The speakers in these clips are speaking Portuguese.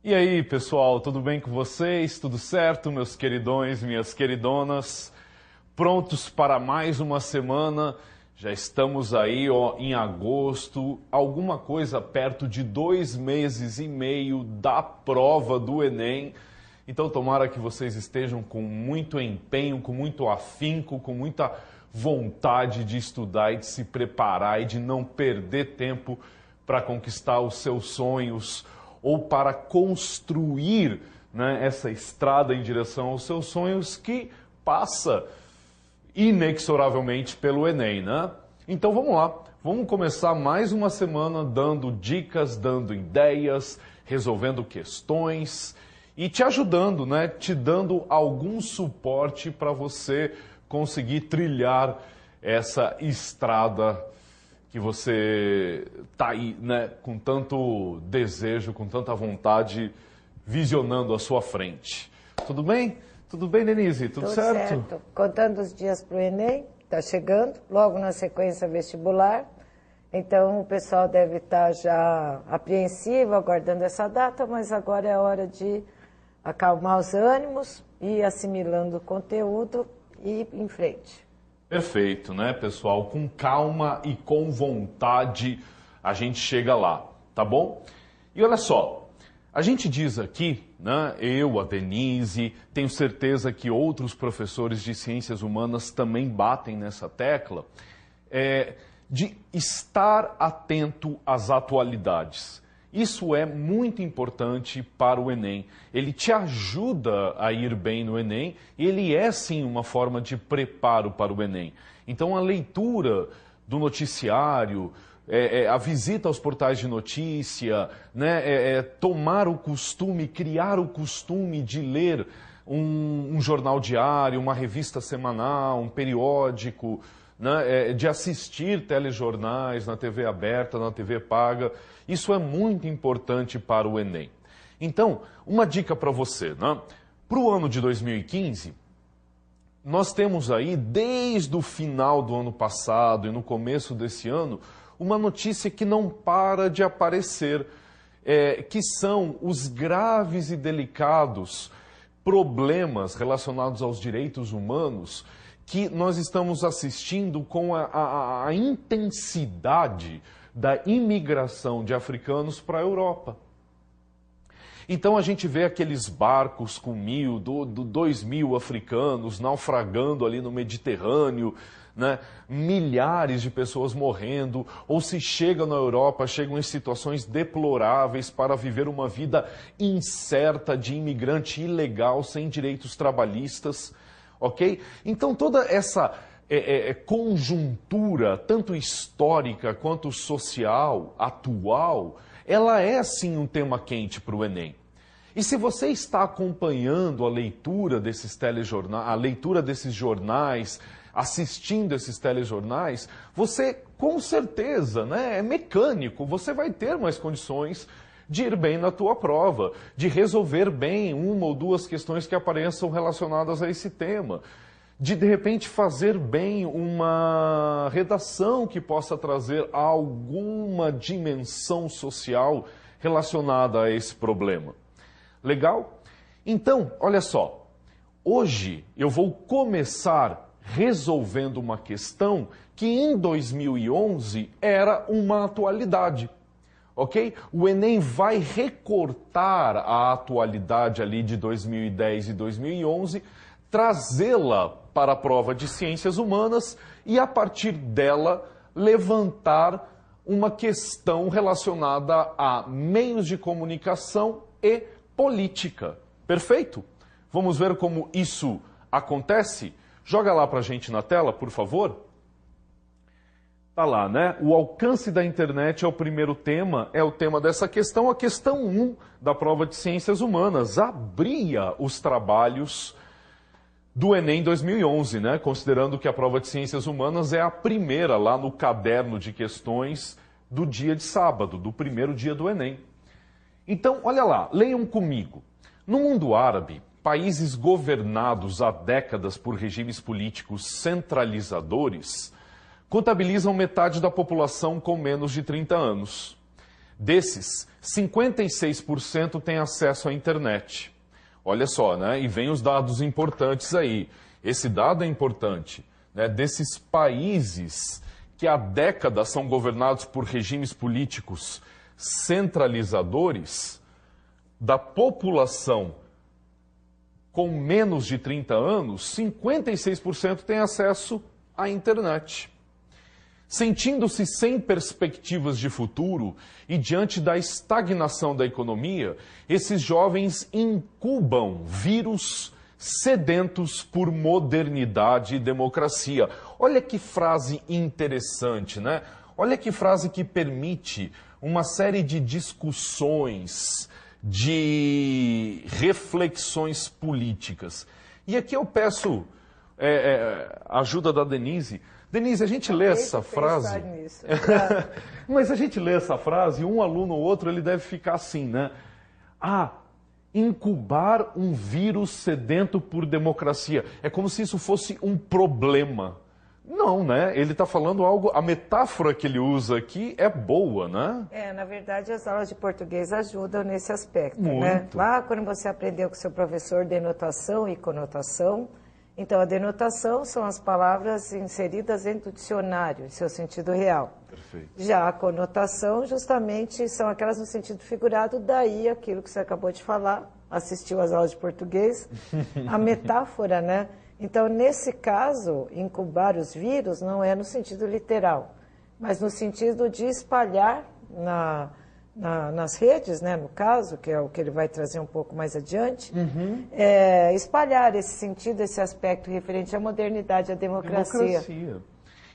E aí, pessoal, tudo bem com vocês? Tudo certo, meus queridões, minhas queridonas? Prontos para mais uma semana? Já estamos aí em agosto, alguma coisa perto de 2 meses e meio da prova do Enem. Então, tomara que vocês estejam com muito empenho, com muito afinco, com muita vontade de estudar e de se preparar e de não perder tempo para conquistar os seus sonhos ou para construir, né, essa estrada em direção aos seus sonhos que passa inexoravelmente pelo Enem, né? Então vamos lá, vamos começar mais uma semana dando dicas, dando ideias, resolvendo questões e te ajudando, né? Te dando algum suporte para você conseguir trilhar essa estrada que você está aí, né, com tanto desejo, com tanta vontade, visionando à sua frente. Tudo bem? Tudo bem, Denise? Tudo certo? Certo. Contando os dias para o Enem, está chegando, logo na sequência vestibular. Então, o pessoal deve estar já apreensivo, aguardando essa data, mas agora é a hora de acalmar os ânimos, ir assimilando o conteúdo e ir em frente. Perfeito, né, pessoal? Com calma e com vontade a gente chega lá, tá bom? E olha só, a gente diz aqui, né, eu, a Denise, tenho certeza que outros professores de ciências humanas também batem nessa tecla, de estar atento às atualidades. Isso é muito importante para o Enem. Ele te ajuda a ir bem no Enem e ele é, sim, uma forma de preparo para o Enem. Então, a leitura do noticiário, a visita aos portais de notícia, né, tomar o costume, criar o costume de ler um jornal diário, uma revista semanal, um periódico, né, de assistir telejornais na TV aberta, na TV paga. Isso é muito importante para o Enem. Então, uma dica para você, né? Para o ano de 2015, nós temos aí, desde o final do ano passado e no começo desse ano, uma notícia que não para de aparecer, que são os graves e delicados problemas relacionados aos direitos humanos que nós estamos assistindo com a intensidade da imigração de africanos para a Europa. Então a gente vê aqueles barcos com 2.000 africanos naufragando ali no Mediterrâneo, né? Milhares de pessoas morrendo, ou se chega na Europa, chegam em situações deploráveis para viver uma vida incerta de imigrante ilegal, sem direitos trabalhistas, ok? Então toda essa conjuntura, tanto histórica quanto social, atual, ela é sim um tema quente para o Enem. E se você está acompanhando a leitura desses telejornais, a leitura desses jornais, assistindo esses telejornais, você com certeza, né, é mecânico, você vai ter mais condições de ir bem na tua prova, de resolver bem uma ou duas questões que apareçam relacionadas a esse tema, de repente fazer bem uma redação que possa trazer alguma dimensão social relacionada a esse problema. Legal? Então, olha só, hoje eu vou começar resolvendo uma questão que em 2011 era uma atualidade. Ok? O Enem vai recortar a atualidade ali de 2010 e 2011, trazê-la para a prova de ciências humanas e, a partir dela, levantar uma questão relacionada a meios de comunicação e política. Perfeito? Vamos ver como isso acontece? Joga lá para a gente na tela, por favor. Tá lá, né? O alcance da internet é o primeiro tema, é o tema dessa questão. A questão 1 da prova de ciências humanas abria os trabalhos do Enem 2011, né? Considerando que a prova de ciências humanas é a primeira lá no caderno de questões do dia de sábado, do primeiro dia do Enem. Então, olha lá, leiam comigo. No mundo árabe, países governados há décadas por regimes políticos centralizadores contabilizam metade da população com menos de 30 anos. Desses, 56% têm acesso à internet. Olha só, né? E vem os dados importantes aí. Esse dado é importante, né? Desses países que há décadas são governados por regimes políticos centralizadores, da população com menos de 30 anos, 56% têm acesso à internet. Sentindo-se sem perspectivas de futuro e diante da estagnação da economia, esses jovens incubam vírus sedentos por modernidade e democracia. Olha que frase interessante, né? Olha que frase que permite uma série de discussões, de reflexões políticas. E aqui eu peço a ajuda da Denise. Denise, a gente lê essa frase, mas a gente lê essa frase, um aluno ou outro, ele deve ficar assim, né? Incubar um vírus sedento por democracia. É como se isso fosse um problema. Não, né? Ele está falando algo, a metáfora que ele usa aqui é boa, né? Na verdade, as aulas de português ajudam nesse aspecto, muito, né? Lá, quando você aprendeu com seu professor denotação e conotação, então a denotação são as palavras inseridas dentro do dicionário, em seu sentido real. Perfeito. Já a conotação, justamente, são aquelas no sentido figurado, daí aquilo que você acabou de falar, assistiu às aulas de português, a metáfora, né? Então, nesse caso, incubar os vírus não é no sentido literal, mas no sentido de espalhar nas redes, né, no caso, que é o que ele vai trazer um pouco mais adiante, espalhar esse sentido, esse aspecto referente à modernidade, à democracia.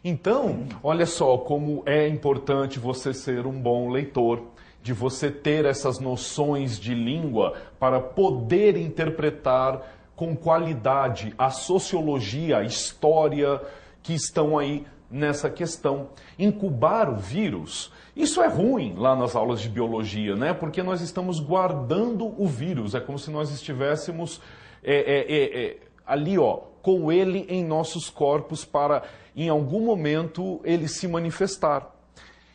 Então, olha só como é importante você ser um bom leitor, de você ter essas noções de língua para poder interpretar com qualidade a sociologia, a história que estão aí nessa questão. Incubar o vírus, isso é ruim lá nas aulas de biologia, né? Porque nós estamos guardando o vírus, é como se nós estivéssemos ali, ó, com ele em nossos corpos para, em algum momento, ele se manifestar.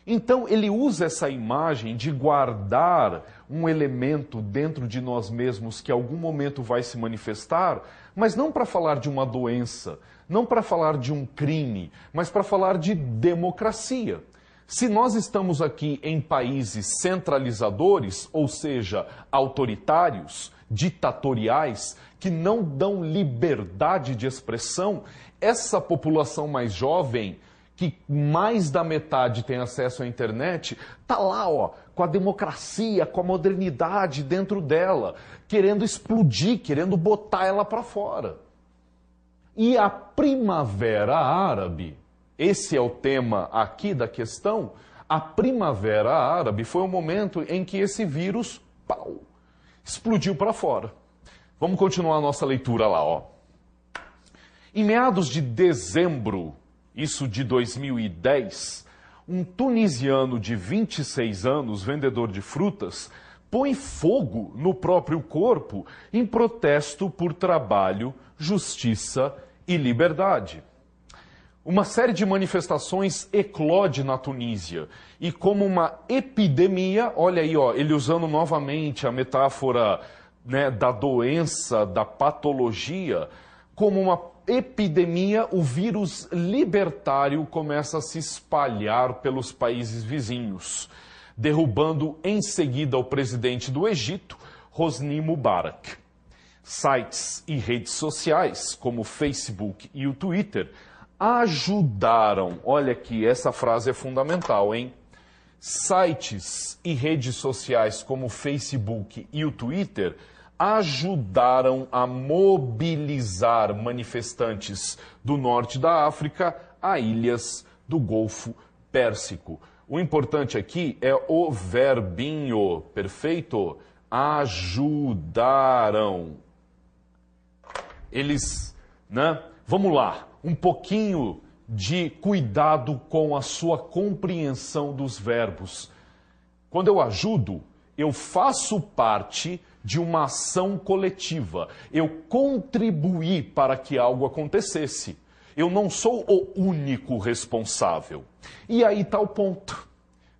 Então, ele usa essa imagem de guardar um elemento dentro de nós mesmos que em algum momento vai se manifestar, mas não para falar de uma doença, não para falar de um crime, mas para falar de democracia. Se nós estamos aqui em países centralizadores, ou seja, autoritários, ditatoriais, que não dão liberdade de expressão, essa população mais jovem, que mais da metade tem acesso à internet, está lá, ó, com a democracia, com a modernidade dentro dela, querendo explodir, querendo botar ela para fora. E a Primavera Árabe, esse é o tema aqui da questão, a Primavera Árabe foi o momento em que esse vírus, explodiu para fora. Vamos continuar a nossa leitura lá, ó. Em meados de dezembro, isso de 2010, um tunisiano de 26 anos, vendedor de frutas, põe fogo no próprio corpo em protesto por trabalho, justiça e liberdade. Uma série de manifestações eclode na Tunísia e como uma epidemia, olha aí, ó, ele usando novamente a metáfora, né, da doença, da patologia, como uma epidemia, o vírus libertário começa a se espalhar pelos países vizinhos, derrubando em seguida o presidente do Egito, Hosni Mubarak. Sites e redes sociais, como o Facebook e o Twitter, ajudaram, olha aqui, essa frase é fundamental, hein? Sites e redes sociais como o Facebook e o Twitter ajudaram a mobilizar manifestantes do norte da África a ilhas do Golfo Pérsico. O importante aqui é o verbinho, perfeito? Ajudaram. Eles, né? Vamos lá, um pouquinho de cuidado com a sua compreensão dos verbos. Quando eu ajudo, eu faço parte de uma ação coletiva. Eu contribuí para que algo acontecesse. Eu não sou o único responsável. E aí está o ponto.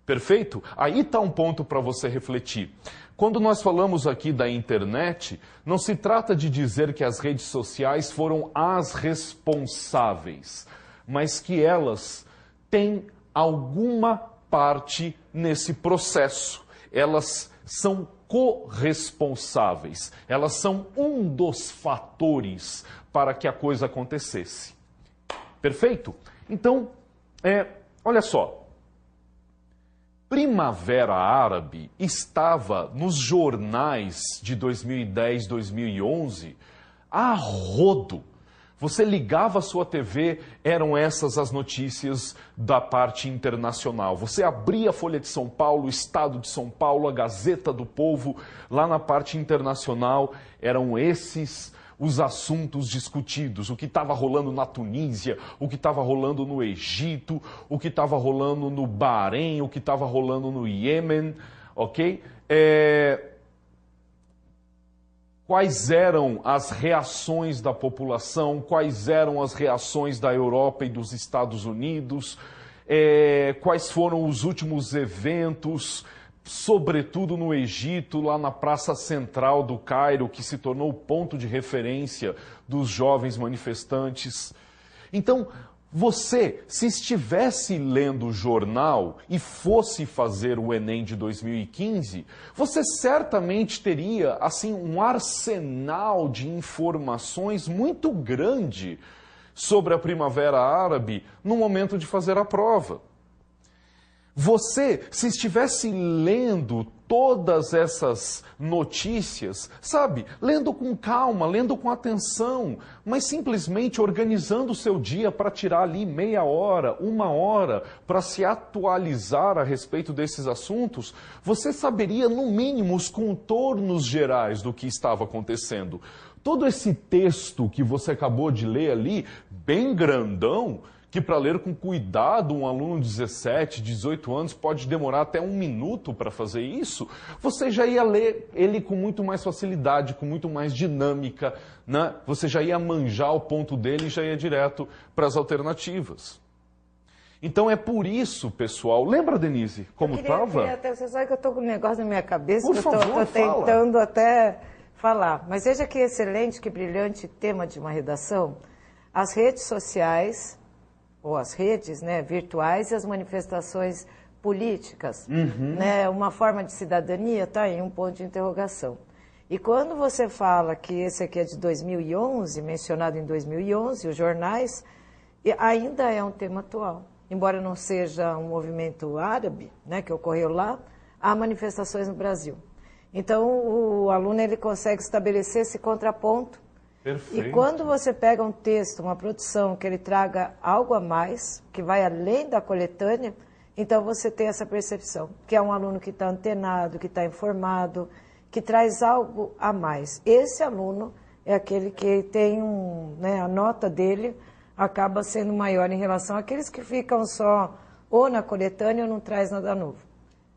Perfeito? Aí está um ponto para você refletir. Quando nós falamos aqui da internet, não se trata de dizer que as redes sociais foram as responsáveis, mas que elas têm alguma parte nesse processo. Elas são corresponsáveis, elas são um dos fatores para que a coisa acontecesse. Perfeito? Então, olha só. Primavera Árabe estava nos jornais de 2010, 2011 a rodo. Você ligava a sua TV, eram essas as notícias da parte internacional. Você abria a Folha de São Paulo, o Estado de São Paulo, a Gazeta do Povo, lá na parte internacional, eram esses os assuntos discutidos, o que estava rolando na Tunísia, o que estava rolando no Egito, o que estava rolando no Bahrein, o que estava rolando no Iêmen, ok? Quais eram as reações da população, quais eram as reações da Europa e dos Estados Unidos, quais foram os últimos eventos, sobretudo no Egito, lá na Praça Central do Cairo, que se tornou o ponto de referência dos jovens manifestantes. Então, você, se estivesse lendo o jornal e fosse fazer o Enem de 2015, você certamente teria, assim, um arsenal de informações muito grande sobre a Primavera Árabe no momento de fazer a prova. Você, se estivesse lendo todas essas notícias, sabe, lendo com calma, lendo com atenção, mas simplesmente organizando o seu dia para tirar ali meia hora, uma hora, para se atualizar a respeito desses assuntos, você saberia, no mínimo, os contornos gerais do que estava acontecendo. Todo esse texto que você acabou de ler ali, bem grandão, que para ler com cuidado um aluno de 17, 18 anos pode demorar até 1 minuto para fazer isso, você já ia ler ele com muito mais facilidade, com muito mais dinâmica, né? Você já ia manjar o ponto dele e já ia direto para as alternativas. Então é por isso, pessoal, lembra, Denise, como estava? Você sabe que eu estou com um negócio na minha cabeça, Por que favor, eu estou tentando até falar. Mas veja que excelente, que brilhante tema de uma redação. As redes sociais, ou as redes, né, virtuais, e as manifestações políticas, né, uma forma de cidadania, está aí um ponto de interrogação. E quando você fala que esse aqui é de 2011, mencionado em 2011, os jornais, ainda é um tema atual. Embora não seja um movimento árabe, né, que ocorreu lá, há manifestações no Brasil. Então, o aluno ele consegue estabelecer esse contraponto. Perfeito. E quando você pega um texto, uma produção, que ele traga algo a mais, que vai além da coletânea, então você tem essa percepção, que é um aluno que está antenado, que está informado, que traz algo a mais. Esse aluno é aquele que tem a nota dele acaba sendo maior em relação àqueles que ficam só ou na coletânea ou não traz nada novo.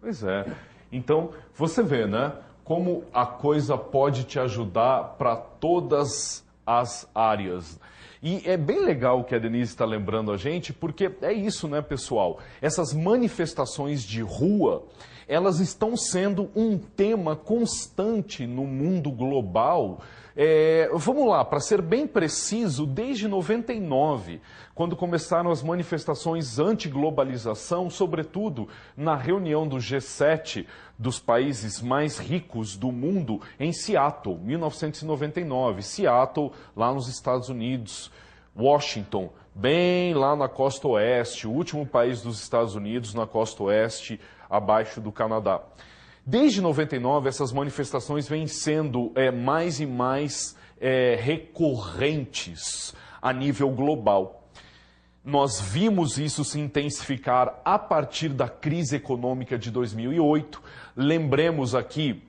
Pois é. Então, você vê, né? Como a coisa pode te ajudar para todas as áreas. E é bem legal o que a Denise está lembrando a gente, porque é isso, né, pessoal? Essas manifestações de rua, elas estão sendo um tema constante no mundo global. Vamos lá, para ser bem preciso, desde 99, quando começaram as manifestações anti-globalização, sobretudo na reunião do G7 dos países mais ricos do mundo em Seattle, 1999. Seattle, lá nos Estados Unidos. Washington, bem lá na costa oeste, o último país dos Estados Unidos na costa oeste, abaixo do Canadá. Desde 99, essas manifestações vêm sendo mais e mais recorrentes a nível global. Nós vimos isso se intensificar a partir da crise econômica de 2008. Lembremos aqui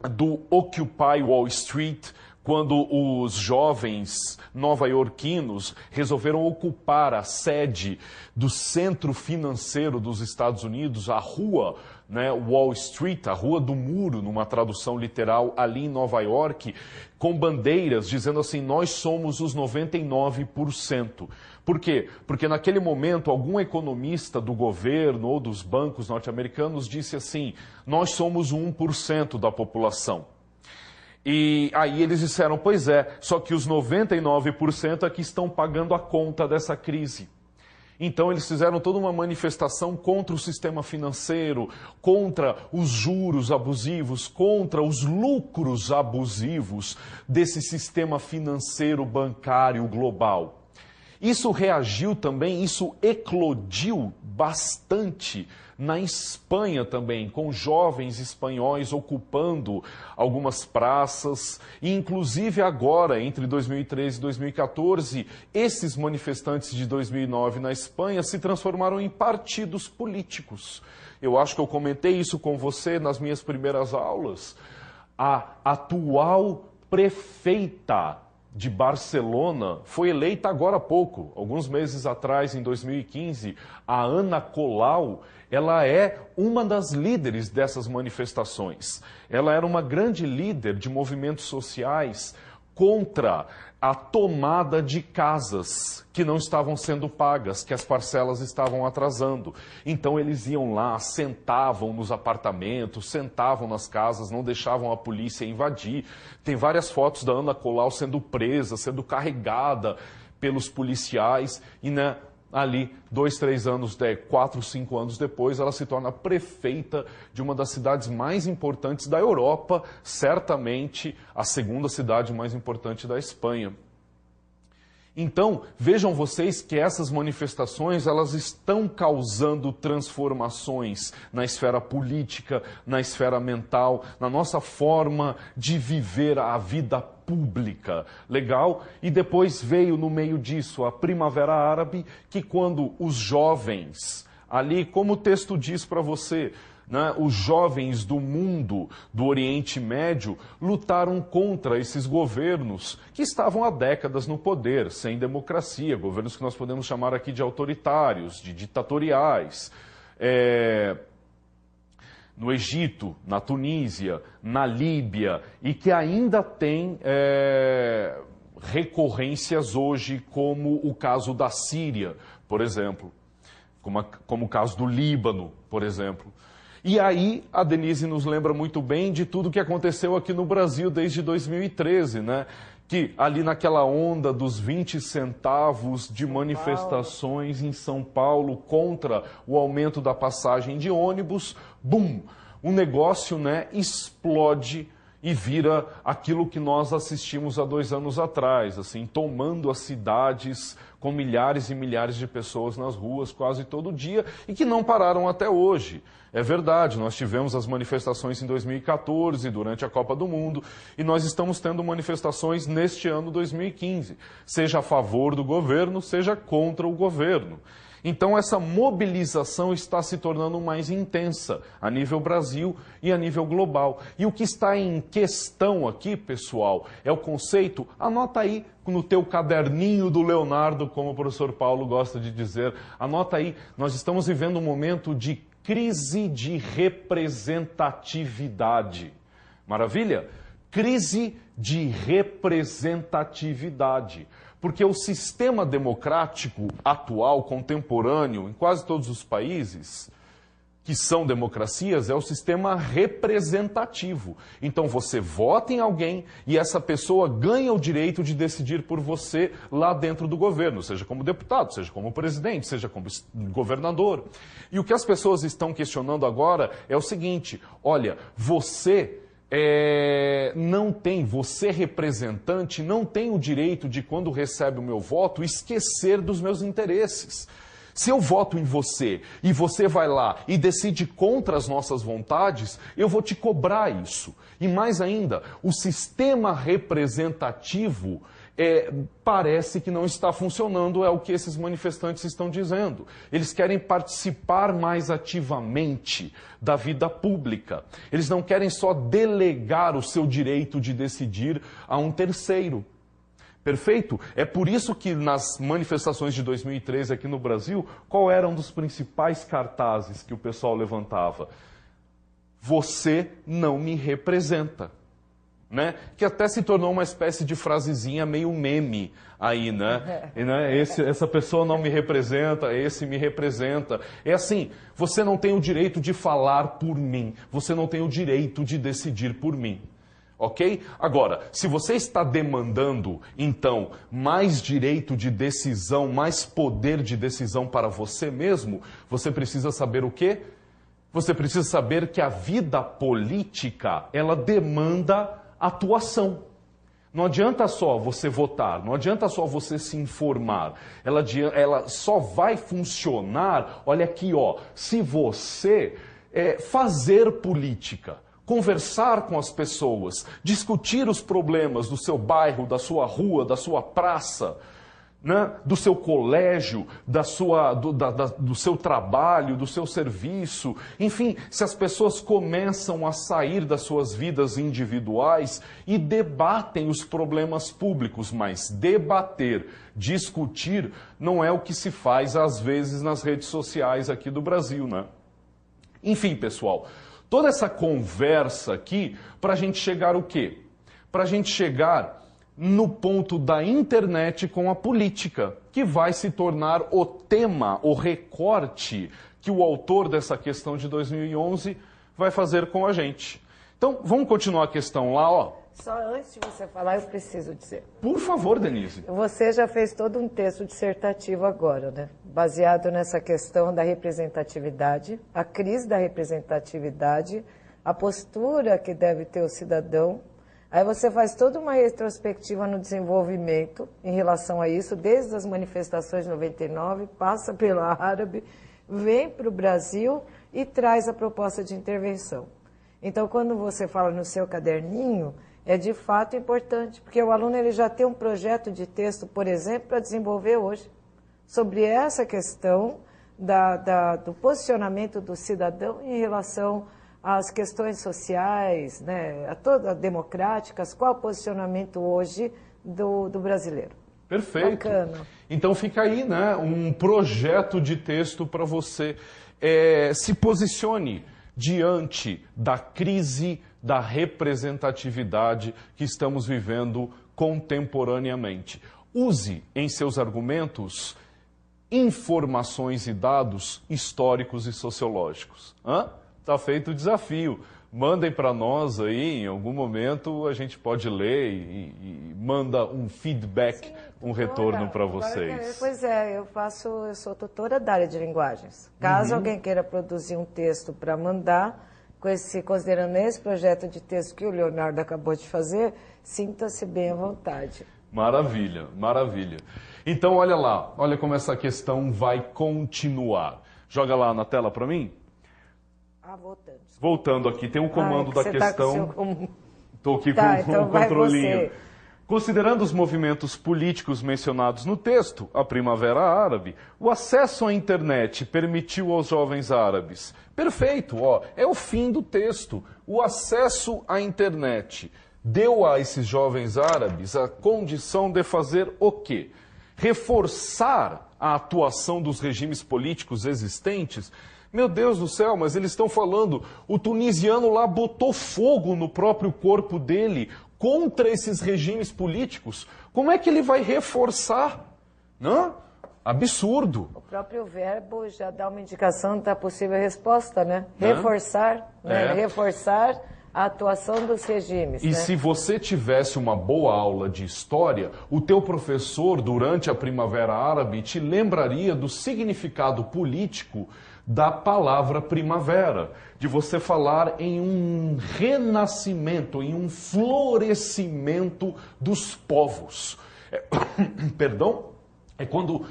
do Occupy Wall Street, quando os jovens nova-iorquinos resolveram ocupar a sede do centro financeiro dos Estados Unidos, a rua, né, Wall Street, a Rua do Muro, numa tradução literal, ali em Nova York, com bandeiras dizendo assim, nós somos os 99%. Por quê? Porque naquele momento algum economista do governo ou dos bancos norte-americanos disse assim, nós somos o 1% da população. E aí eles disseram, pois é, só que os 99% é que estão pagando a conta dessa crise. Então eles fizeram toda uma manifestação contra o sistema financeiro, contra os juros abusivos, contra os lucros abusivos desse sistema financeiro bancário global. Isso reagiu também, isso eclodiu bastante na Espanha também, com jovens espanhóis ocupando algumas praças, e inclusive agora, entre 2013 e 2014, esses manifestantes de 2009 na Espanha se transformaram em partidos políticos. Eu acho que eu comentei isso com você nas minhas primeiras aulas. A atual prefeita de Barcelona foi eleita agora há pouco, alguns meses atrás, em 2015, a Ana Colau. Ela é uma das líderes dessas manifestações. Ela era uma grande líder de movimentos sociais contra a tomada de casas que não estavam sendo pagas, que as parcelas estavam atrasando. Então eles iam lá, sentavam nos apartamentos, sentavam nas casas, não deixavam a polícia invadir. Tem várias fotos da Ana Colau sendo presa, sendo carregada pelos policiais e, né, ali, 2, 3 anos, 4, 5 anos depois, ela se torna prefeita de uma das cidades mais importantes da Europa, certamente a segunda cidade mais importante da Espanha. Então, vejam vocês que essas manifestações, elas estão causando transformações na esfera política, na esfera mental, na nossa forma de viver a vida pública. Legal? E depois veio no meio disso a Primavera Árabe, que quando os jovens, ali, como o texto diz para você, né, os jovens do mundo, do Oriente Médio, lutaram contra esses governos que estavam há décadas no poder, sem democracia, governos que nós podemos chamar aqui de autoritários, de ditatoriais. No Egito, na Tunísia, na Líbia, e que ainda tem recorrências hoje, como o caso da Síria, por exemplo, como o caso do Líbano, por exemplo. E aí a Denise nos lembra muito bem de tudo que aconteceu aqui no Brasil desde 2013, né? Que ali naquela onda dos 20 centavos de manifestações em São Paulo contra o aumento da passagem de ônibus, bum, o negócio, né, explode e vira aquilo que nós assistimos há 2 anos atrás, assim, tomando as cidades com milhares e milhares de pessoas nas ruas quase todo dia e que não pararam até hoje. É verdade, nós tivemos as manifestações em 2014, durante a Copa do Mundo, e nós estamos tendo manifestações neste ano 2015, seja a favor do governo, seja contra o governo. Então essa mobilização está se tornando mais intensa a nível Brasil e a nível global. E o que está em questão aqui, pessoal, é o conceito, anota aí no teu caderninho do Leonardo, como o professor Paulo gosta de dizer, anota aí, nós estamos vivendo um momento de crise de representatividade. Maravilha? Crise de representatividade. Porque o sistema democrático atual, contemporâneo, em quase todos os países que são democracias, é o sistema representativo. Então você vota em alguém e essa pessoa ganha o direito de decidir por você lá dentro do governo, seja como deputado, seja como presidente, seja como governador. E o que as pessoas estão questionando agora é o seguinte, olha, você representante, não tem o direito de, quando recebe o meu voto, esquecer dos meus interesses. Se eu voto em você e você vai lá e decide contra as nossas vontades, eu vou te cobrar isso. E mais ainda, o sistema representativo, parece que não está funcionando, é o que esses manifestantes estão dizendo. Eles querem participar mais ativamente da vida pública. Eles não querem só delegar o seu direito de decidir a um terceiro. Perfeito? É por isso que nas manifestações de 2013 aqui no Brasil, qual era um dos principais cartazes que o pessoal levantava? Você não me representa. Né? Que até se tornou uma espécie de frasezinha meio meme aí, né? Essa pessoa não me representa, esse me representa. É assim, você não tem o direito de falar por mim, você não tem o direito de decidir por mim. Ok? Agora, se você está demandando, então, mais direito de decisão, mais poder de decisão para você mesmo, você precisa saber o quê? Você precisa saber que a vida política, ela demanda atuação. Não adianta só você votar, não adianta só você se informar. Ela só vai funcionar, olha aqui, ó, se você fazer política, conversar com as pessoas, discutir os problemas do seu bairro, da sua rua, da sua praça, né? Do seu colégio, do seu trabalho, do seu serviço. Enfim, se as pessoas começam a sair das suas vidas individuais e debatem os problemas públicos, mas debater, discutir, não é o que se faz às vezes nas redes sociais aqui do Brasil, né? Enfim, pessoal, toda essa conversa aqui, para a gente chegar o quê? Para a gente chegar no ponto da internet com a política, que vai se tornar o tema, o recorte que o autor dessa questão de 2011 vai fazer com a gente. Então, vamos continuar a questão lá, ó. Só antes de você falar, eu preciso dizer. Por favor, Denise. Você já fez todo um texto dissertativo agora, né? Baseado nessa questão da representatividade, a crise da representatividade, a postura que deve ter o cidadão. Aí você faz toda uma retrospectiva no desenvolvimento em relação a isso, desde as manifestações de 99, passa pela Árabe, vem para o Brasil e traz a proposta de intervenção. Então, quando você fala no seu caderninho, é de fato importante, porque o aluno ele já tem um projeto de texto, por exemplo, para desenvolver hoje, sobre essa questão do posicionamento do cidadão em relação às questões sociais, né, democráticas, qual o posicionamento hoje do brasileiro. Perfeito. Bacana. Então fica aí, né, um projeto de texto para você. Se posicione diante da crise da representatividade que estamos vivendo contemporaneamente. Use em seus argumentos informações e dados históricos e sociológicos. Está feito o desafio. Mandem para nós aí, em algum momento a gente pode ler e manda um feedback, sim, um retorno para vocês. Pois é, eu sou tutora da área de linguagens. Caso alguém queira produzir um texto para mandar, considerando esse projeto de texto que o Leonardo acabou de fazer, sinta-se bem à vontade. Maravilha, maravilha. Então olha lá, olha como essa questão vai continuar. Joga lá na tela para mim. Voltando aqui, tem um comando da questão. Estou aqui com o controlinho. Considerando os movimentos políticos mencionados no texto, a Primavera Árabe, o acesso à internet permitiu aos jovens árabes. Perfeito, ó, é o fim do texto. O acesso à internet deu a esses jovens árabes a condição de fazer o quê? Reforçar a atuação dos regimes políticos existentes. Meu Deus do céu, mas eles estão falando, o tunisiano lá botou fogo no próprio corpo dele contra esses regimes políticos. Como é que ele vai reforçar? Não? Absurdo. O próprio verbo já dá uma indicação da possível resposta, né? Reforçar, né? Reforçar a atuação dos regimes. E né? Se você tivesse uma boa aula de história, o teu professor, durante a Primavera Árabe, te lembraria do significado político da palavra primavera, de você falar em um renascimento, em um florescimento dos povos. Perdão? É quando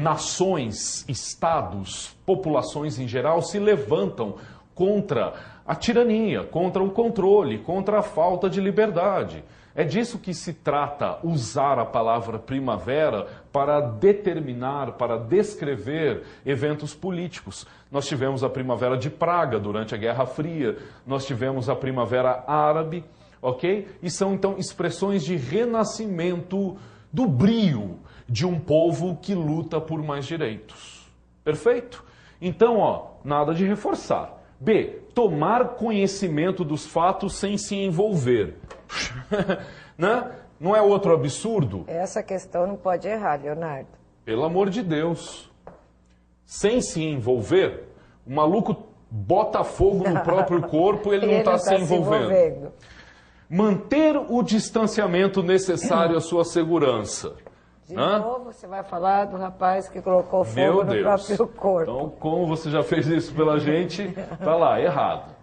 nações, estados, populações em geral se levantam contra a tirania, contra o controle, contra a falta de liberdade. É disso que se trata usar a palavra primavera para determinar, para descrever eventos políticos. Nós tivemos a Primavera de Praga durante a Guerra Fria, nós tivemos a Primavera Árabe, ok? E são então expressões de renascimento do brio de um povo que luta por mais direitos. Perfeito? Então, ó, nada de reforçar. B, tomar conhecimento dos fatos sem se envolver. Né? Não é outro absurdo? Essa questão não pode errar, Leonardo. Pelo amor de Deus. Sem se envolver, o maluco bota fogo no próprio corpo e ele não está se envolvendo. Manter o distanciamento necessário à sua segurança. De novo, você vai falar do rapaz que colocou fogo no próprio corpo. Então, como você já fez isso pela gente, tá lá, errado.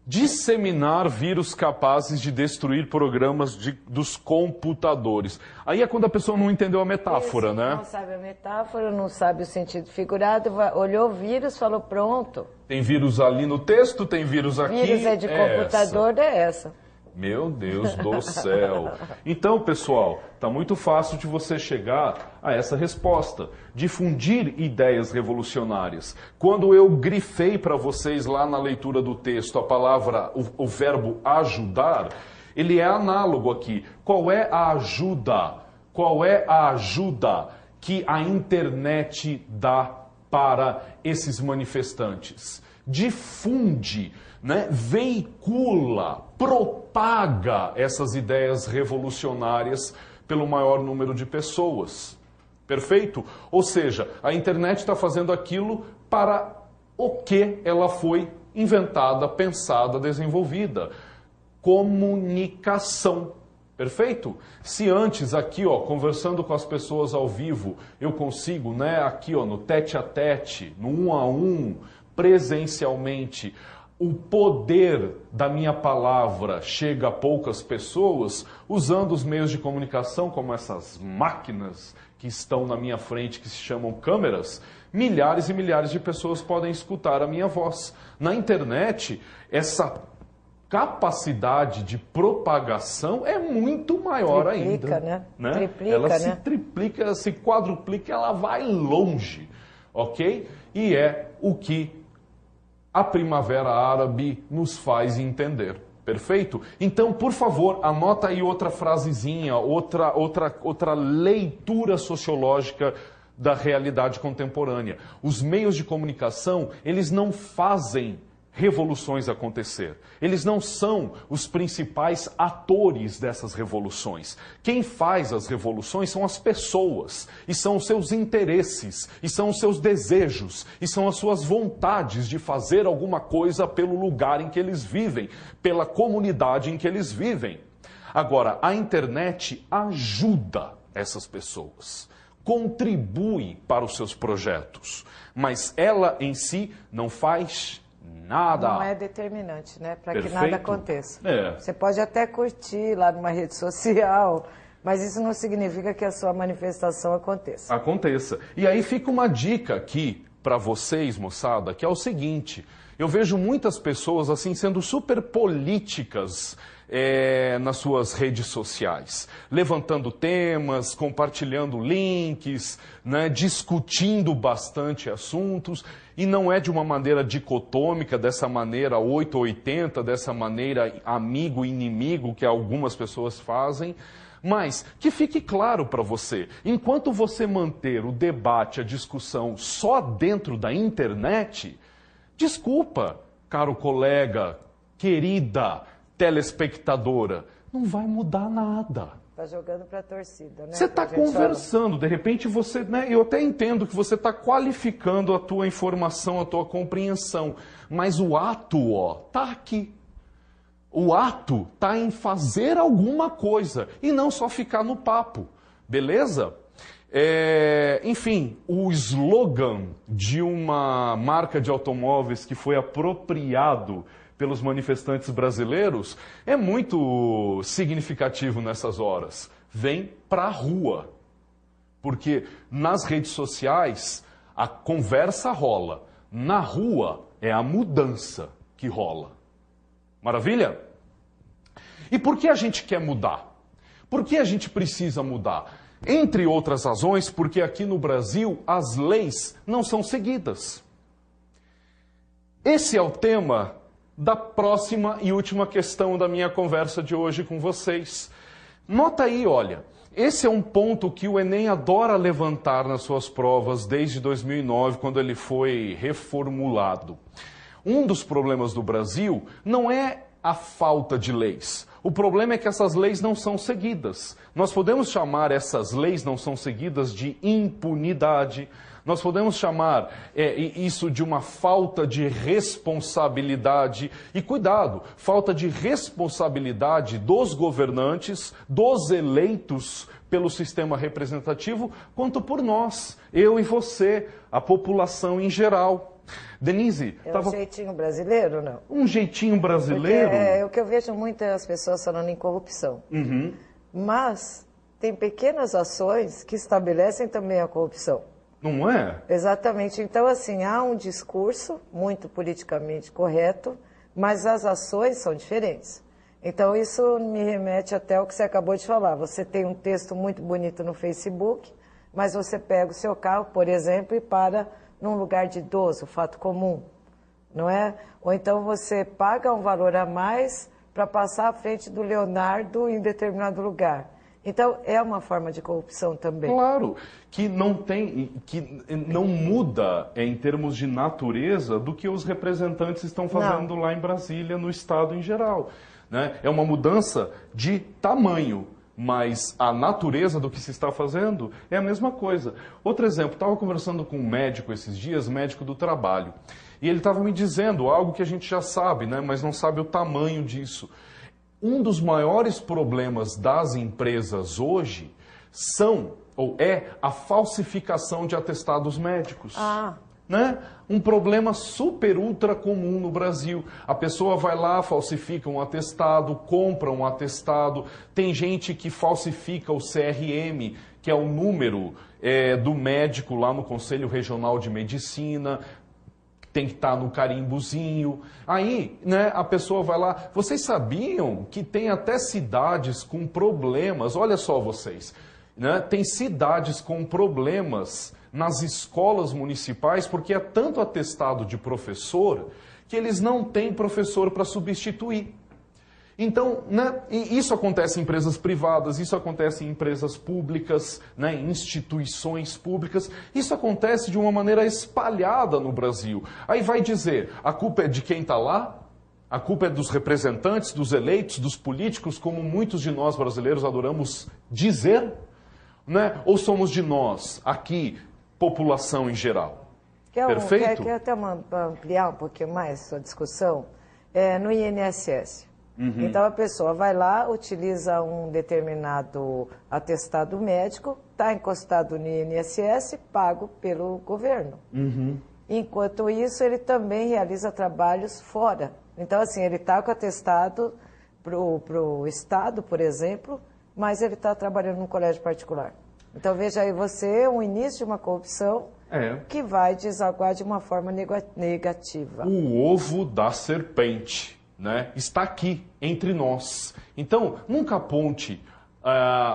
Disseminar vírus capazes de destruir programas dos computadores. Aí é quando a pessoa não entendeu a metáfora, né? Não sabe a metáfora, não sabe o sentido figurado, olhou o vírus, falou pronto. Tem vírus ali no texto, tem vírus aqui. Vírus é de computador, é essa. Meu Deus do céu. Então, pessoal, tá muito fácil de você chegar a essa resposta. Difundir ideias revolucionárias. Quando eu grifei para vocês lá na leitura do texto a palavra, o verbo ajudar, ele é análogo aqui. Qual é a ajuda? Qual é a ajuda que a internet dá para esses manifestantes? Difunde, né? Veicula, propaga essas ideias revolucionárias pelo maior número de pessoas. Perfeito? Ou seja, a internet está fazendo aquilo para o que ela foi inventada, pensada, desenvolvida. Comunicação. Perfeito? Se antes aqui, ó, conversando com as pessoas ao vivo, eu consigo, né, aqui, ó, no tete a tete, no 1 a 1, presencialmente, o poder da minha palavra chega a poucas pessoas, usando os meios de comunicação, como essas máquinas que estão na minha frente, que se chamam câmeras, milhares e milhares de pessoas podem escutar a minha voz. Na internet, essa capacidade de propagação é muito maior triplica, ainda. Né? Triplica, ela né? se triplica, se quadruplica, ela vai longe, ok? E é o que a Primavera Árabe nos faz entender. Perfeito? Então, por favor, anota aí outra frasezinha, outra leitura sociológica da realidade contemporânea. Os meios de comunicação, eles não fazem revoluções acontecer. Eles não são os principais atores dessas revoluções. Quem faz as revoluções são as pessoas, e são os seus interesses, e são os seus desejos, e são as suas vontades de fazer alguma coisa pelo lugar em que eles vivem, pela comunidade em que eles vivem. Agora, a internet ajuda essas pessoas, contribui para os seus projetos, mas ela em si não faz nada. Não é determinante, né? Para que Perfeito? nada aconteça. É. Você pode até curtir lá numa rede social, mas isso não significa que a sua manifestação aconteça. Aconteça. E aí fica uma dica aqui para vocês, moçada, que é o seguinte: eu vejo muitas pessoas assim sendo super políticas nas suas redes sociais, levantando temas, compartilhando links, né, discutindo bastante assuntos, e não é de uma maneira dicotômica, dessa maneira 880, dessa maneira amigo-inimigo que algumas pessoas fazem, mas que fique claro para você, enquanto você manter o debate, a discussão só dentro da internet, desculpa, caro colega, querida telespectadora, não vai mudar nada. Está jogando para a torcida, né? Você está conversando, de repente você, né, eu até entendo que você está qualificando a tua informação, a tua compreensão, mas o ato, ó, tá aqui. O ato tá em fazer alguma coisa e não só ficar no papo, beleza? Enfim, o slogan de uma marca de automóveis que foi apropriado pelos manifestantes brasileiros é muito significativo nessas horas. Vem pra rua. Porque nas redes sociais a conversa rola. Na rua é a mudança que rola. Maravilha? E por que a gente quer mudar? Por que a gente precisa mudar? Entre outras razões, porque aqui no Brasil as leis não são seguidas. Esse é o tema da próxima e última questão da minha conversa de hoje com vocês. Nota aí, olha, esse é um ponto que o Enem adora levantar nas suas provas desde 2009, quando ele foi reformulado. Um dos problemas do Brasil não é a falta de leis. O problema é que essas leis não são seguidas. Nós podemos chamar essas leis não são seguidas de impunidade. Nós podemos chamar isso de uma falta de responsabilidade. E cuidado, falta de responsabilidade dos governantes, dos eleitos pelo sistema representativo, quanto por nós, eu e você, a população em geral. Denise... É um jeitinho brasileiro, não? Um jeitinho brasileiro? O que eu vejo muitas pessoas falando em corrupção. Uhum. Mas tem pequenas ações que estabelecem também a corrupção. Não é? Exatamente. Então, assim, há um discurso muito politicamente correto, mas as ações são diferentes. Então, isso me remete até ao que você acabou de falar. Você tem um texto muito bonito no Facebook, mas você pega o seu carro, por exemplo, e para num lugar de idoso, fato comum, não é? Ou então você paga um valor a mais para passar à frente do Leonardo em determinado lugar. Então, é uma forma de corrupção também. Claro, que não muda em termos de natureza do que os representantes estão fazendo lá em Brasília, no Estado em geral. Né? É uma mudança de tamanho, mas a natureza do que se está fazendo é a mesma coisa. Outro exemplo, estava conversando com um médico esses dias, médico do trabalho, e ele estava me dizendo algo que a gente já sabe, né, mas não sabe o tamanho disso. Um dos maiores problemas das empresas hoje é a falsificação de atestados médicos. Né? Um problema super ultra comum no Brasil. A pessoa vai lá, falsifica um atestado, compra um atestado. Tem gente que falsifica o CRM, que é o número do médico lá no Conselho Regional de Medicina. Tem que estar no carimbozinho. Aí, né, a pessoa vai lá. Vocês sabiam que tem até cidades com problemas? Olha só vocês. Né? Tem cidades com problemas nas escolas municipais porque é tanto atestado de professor que eles não têm professor para substituir. Então, né, isso acontece em empresas privadas, isso acontece em empresas públicas, né, em instituições públicas, isso acontece de uma maneira espalhada no Brasil. Aí vai dizer, a culpa é de quem está lá? A culpa é dos representantes, dos eleitos, dos políticos, como muitos de nós brasileiros adoramos dizer? Né? Ou somos de nós, aqui, população em geral? Perfeito? Quer até ampliar um pouquinho mais a sua discussão? No INSS. Uhum. Então a pessoa vai lá, utiliza um determinado atestado médico, está encostado no INSS, pago pelo governo. Uhum. Enquanto isso, ele também realiza trabalhos fora. Então, assim, ele está com atestado para o Estado, por exemplo, mas ele está trabalhando num colégio particular. Então, veja aí você, o início de uma corrupção que vai desaguar de uma forma negativa. O ovo da serpente, né, está aqui, entre nós. Então, nunca aponte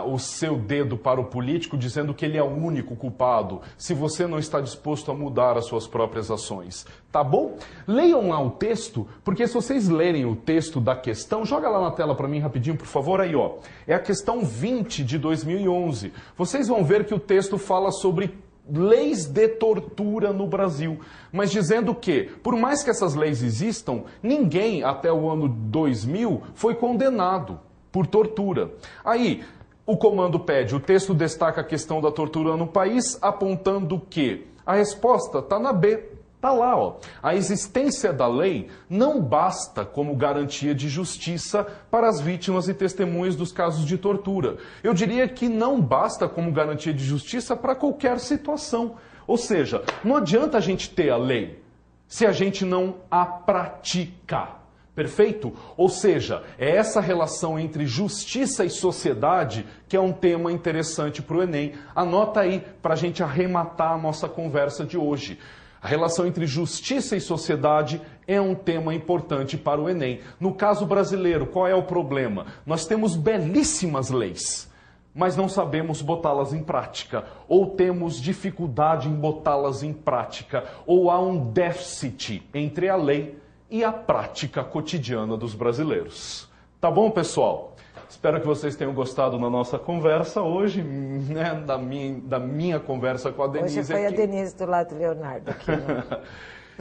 o seu dedo para o político dizendo que ele é o único culpado, se você não está disposto a mudar as suas próprias ações. Tá bom? Leiam lá o texto, porque se vocês lerem o texto da questão, joga lá na tela para mim rapidinho, por favor, aí ó. É a questão 20 de 2011. Vocês vão ver que o texto fala sobre leis de tortura no Brasil, mas dizendo que, por mais que essas leis existam, ninguém até o ano 2000 foi condenado por tortura. Aí, o comando pede, o texto destaca a questão da tortura no país, apontando que a resposta está na B. Está lá, ó. A existência da lei não basta como garantia de justiça para as vítimas e testemunhas dos casos de tortura. Eu diria que não basta como garantia de justiça para qualquer situação. Ou seja, não adianta a gente ter a lei se a gente não a pratica. Perfeito? Ou seja, é essa relação entre justiça e sociedade que é um tema interessante para o Enem. Anota aí para a gente arrematar a nossa conversa de hoje. A relação entre justiça e sociedade é um tema importante para o Enem. No caso brasileiro, qual é o problema? Nós temos belíssimas leis. mas não sabemos botá-las em prática, ou temos dificuldade em botá-las em prática, ou há um déficit entre a lei e a prática cotidiana dos brasileiros. Tá bom, pessoal? Espero que vocês tenham gostado da nossa conversa hoje, né, da minha conversa com a Denise. Hoje foi aqui. a Denise do lado do Leonardo aqui. Né?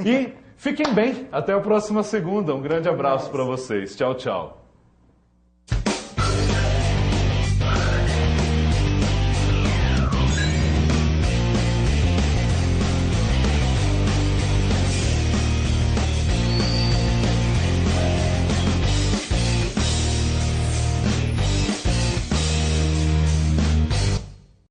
E fiquem bem, até a próxima segunda. Um grande abraço para vocês. Tchau, tchau.